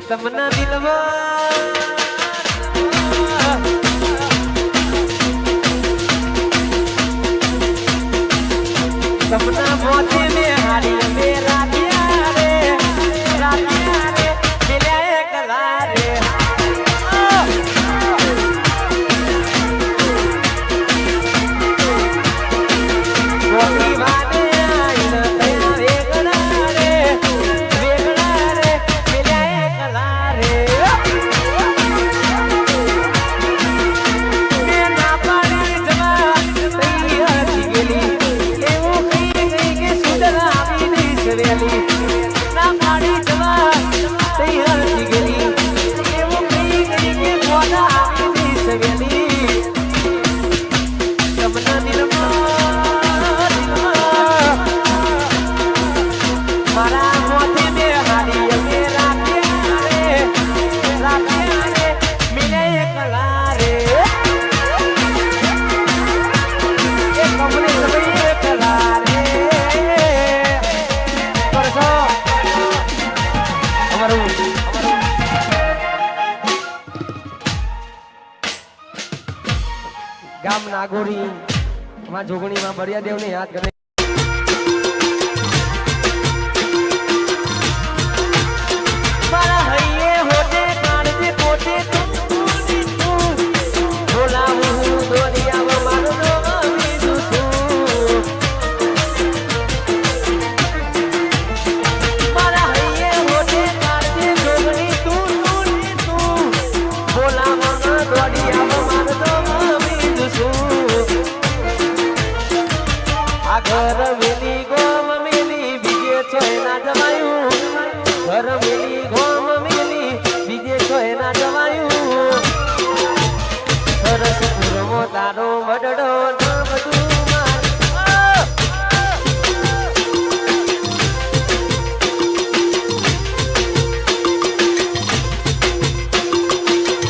તમના દિલમાં તમના મોતે મે હારી મે રાતિયા રે મિલ્યા એકલા રે મોટી વાને આઈન તયા વેગડા રે મિલ્યા એકલા રે મે ના પાડી જવા તૈયાર થઈ ગયેલી એવું ના પાડી જવા તૈયાર થઈ ગયેલી એવું કઈ કે મોડા આવી સવેલી તમના દિલમાં મારા મોથે મે હારી મે રાત્યા રે મિલે એકલા રે એ કમરે સવે એકલા રે ગામ નાગોરી માં જોગણી માં બળિયા દેવ ને યાદ કરે મારા હૈયે હોતે કાળજે પોતે બોલાવું દોરિયા મારો બીજું છું મારા હૈયે હોતે કાળજે જોગણી તું બોલાવું દોરિયા મારો આ ઘર મેલી ગોમ મેલી બીજે છોય ના જવાયું ઘર મેલી ગોમ મેલી બીજે છોય ના જવાયું સરસ પુરમો તારો વડડો ના બધું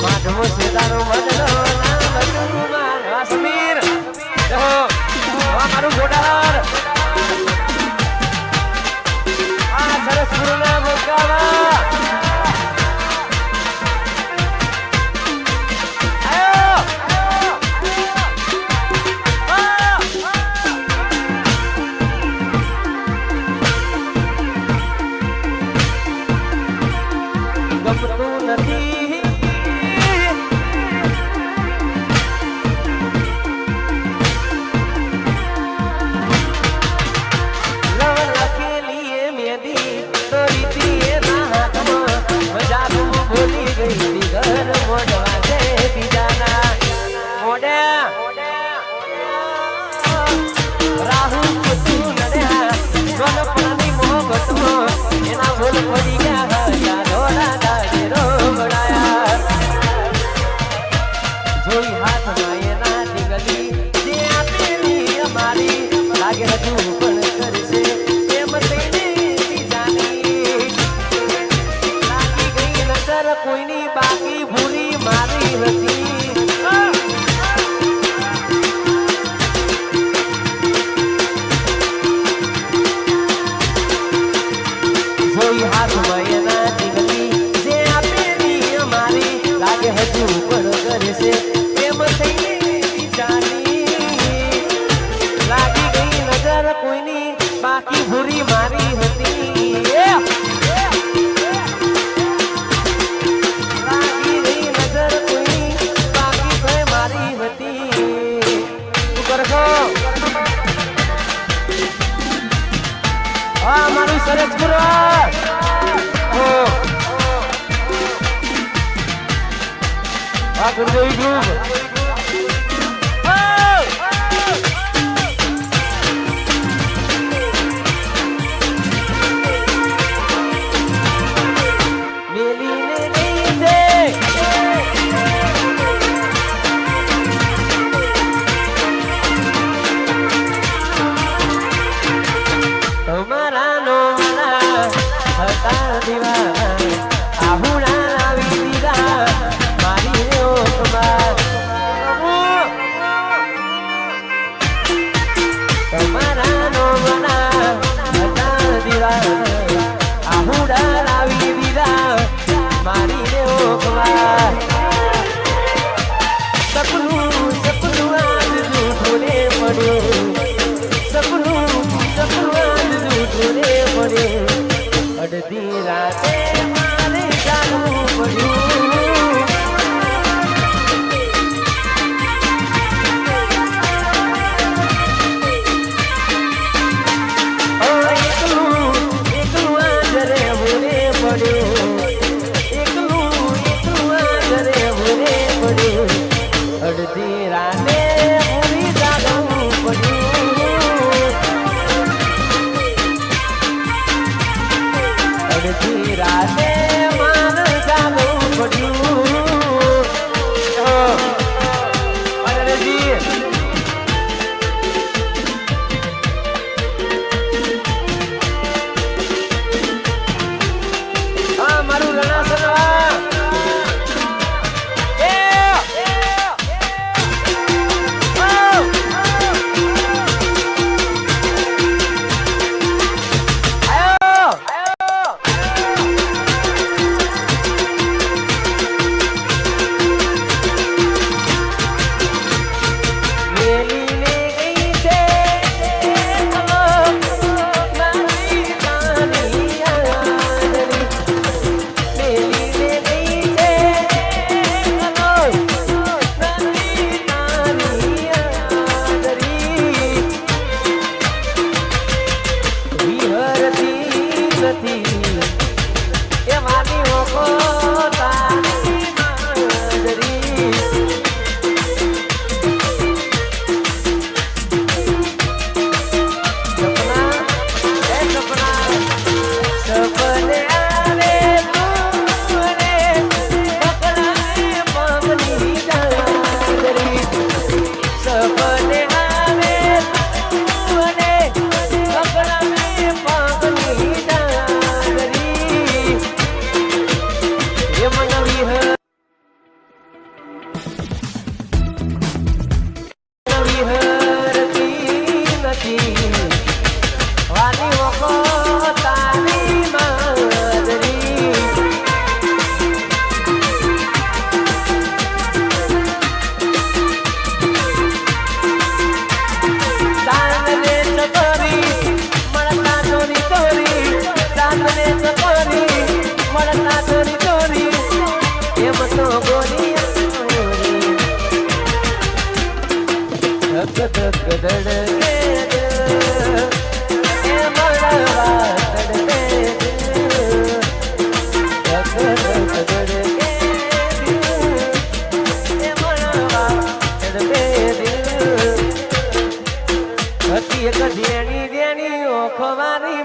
માધવો છે તારો વડડો ના બધું માર સમીર મારું ગોડાર આ સરસપુરના મોકાવા ગમતું નથી એના બોલ પડી ગયા રોડા દાજે રોગડાયા જોઈ હાથમાં એના દીગલી જે આપેલી અમારી લાગે હજુ પણ કરશે એમ થઈને બીજાની લાગી ગઈ નજર કોઈની બાકી ભૂરી મારી હતી હાથમાં એના દીકરી જે આપેલી અમારી લાગે હજુ પણ કરે છે એમ થઈને વિચારી લાગી ગઈ નજર કોઈની બાકી ભૂરી મારી હતી લાગી ગઈ નજર કોઈની બાકી ભય મારી હતી તું કરશો હા મારું સરસપુર ગુરુદેવી ગ્રુપ મેલીને ગઈ છે તમારા નો હતા દીવા આહુડા આવી દીધા મારી રે ઓ કમાર રાતે મારે જાવું પડ્યું એકલું આદરે ભૂરે પડ્યું એકલું આદરે ભૂરે પડ્યું અડધી રાતે ભૂરી જાગવું પડ્યું અડધી રાતે મારે જાગવું પડ્યું અરેજી હા મારું રણાસરવા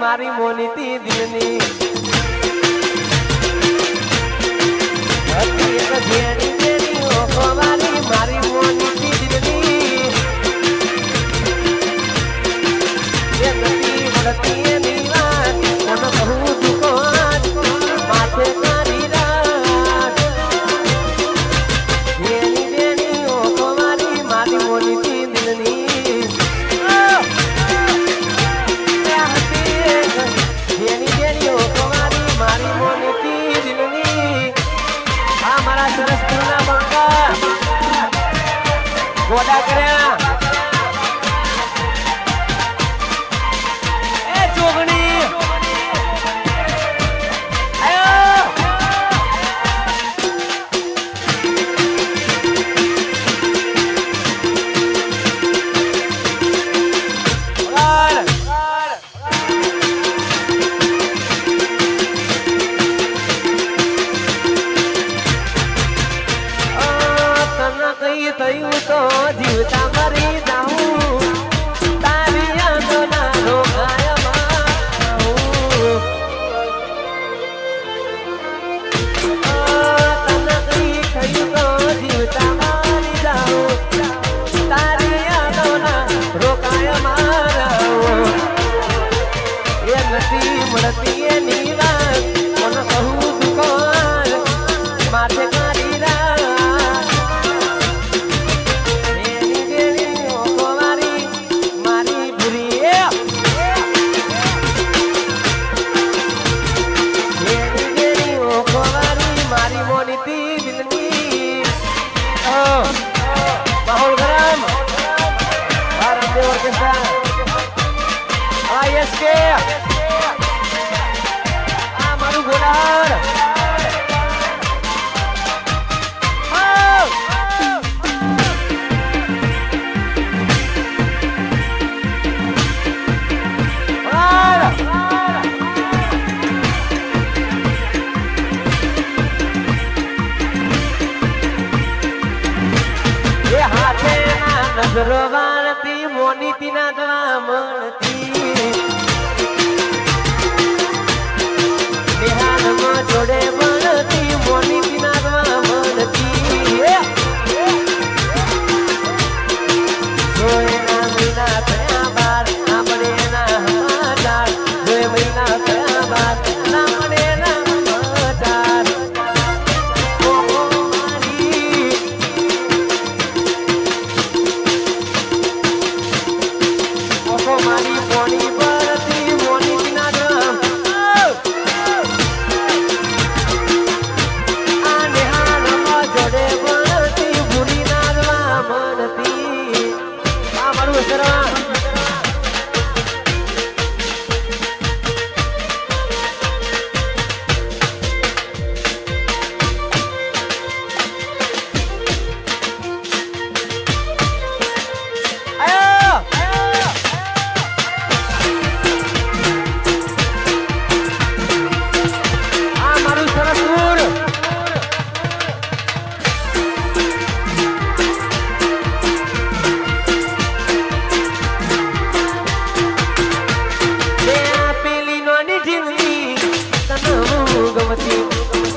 મારી મોનીતી દિલની મારી મોનીતી દિલની મળતી એની વાત કોણ કહું દુખો માથે મારી રાત એની બેની ઓખો મારી મારી મોનીતી દિલની મારી મોનીતી દિલની આ મારા સરસપુરના બંકા ગોડા કર્યા એ જોગણી આયો થયું તો જીવતા મરી જાઉં તારી યાદોના રોકાયમાં તને કઈ થયું તો જીવતા મરી જાઉં તારી યાદોના રોકાયમાં એ નથી મળતી એની વાત કોને કહું દુકાન માથે કરી નજરો વાળતી મોનીતી ના ગવા મળતી નિહાળમાં જોડે બળતી મોનીતી ના ગવા મળતી જોયેના મહિના થયા બાર આપણે ના સમાચાર જોયે મહિના થયા બાર આપણે ના સમાચાર મારી પોણી પરથી મોની ના ગ્રામ આ નિહાળમાં જોડે બળતી ભૂરી ના ગ્રામ મનતી આ મારું અસરા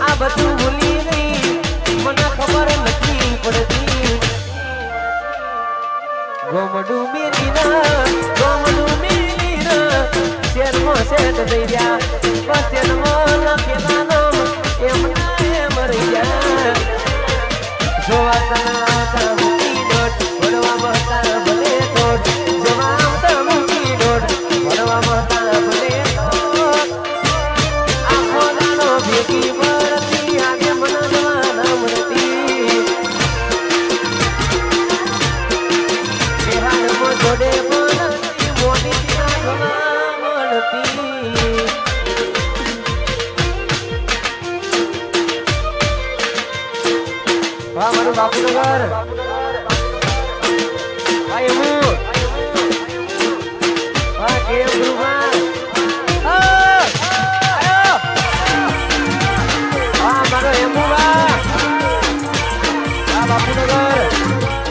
આ બધું ભૂલી ગઈ મને ખબર નથી પડતી ગોમડું મેલી શેરમાં શેઠ થઈ ગયા બસ શેરમાં લખેલા એમના એમ રહી ગયા જોવા તના મૂકી દોટ ભણવામાં હતા ભલે દોટ જોવા આવતા મૂકી દોટ ભણવામાં હતા ભલે ભેગી મળતી આગે મને જવાના મળતી બિહારમાં જોડે મળતી મોની ના ગવા મળતી હા મારું બાપુનું ઘર ભાઈ હું હા કેમ ગુરુમાં મારો હેમુબા આ બાપુનગર